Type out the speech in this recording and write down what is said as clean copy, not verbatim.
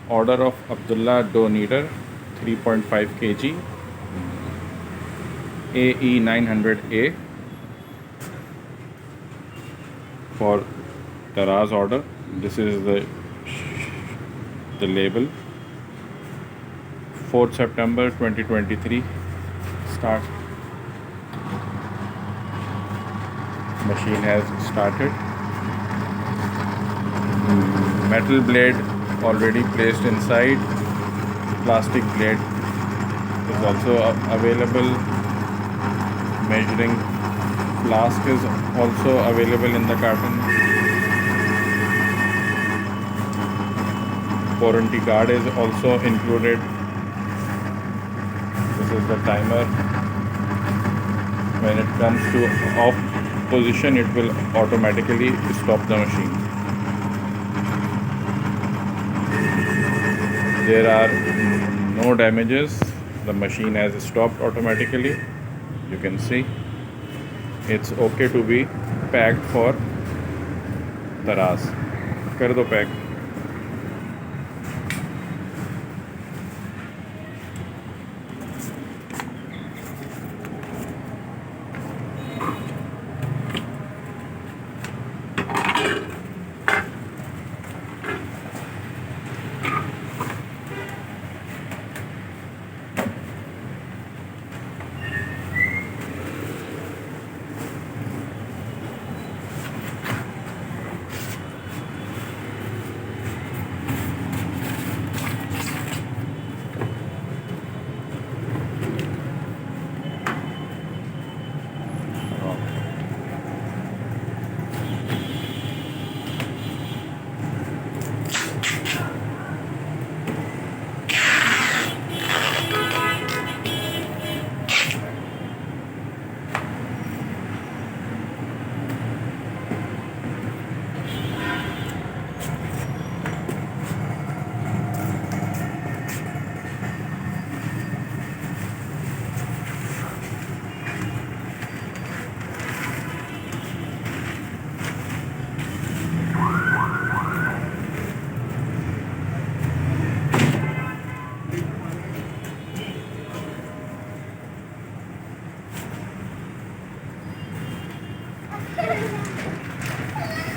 order of Abdullah dough kneader 3.5 kg AE900A for Daraz order. This is the label. 4th September 2023 start. Machine has started. Metal blade already placed inside. Plastic blade is also available. Measuring flask is also available in the carton. Warranty card is also included. This is the timer. When it comes to off position, it will automatically stop the machine. There are no damages. The machine has stopped automatically. You can see it's okay to be packed for Daraz. कर दो pack.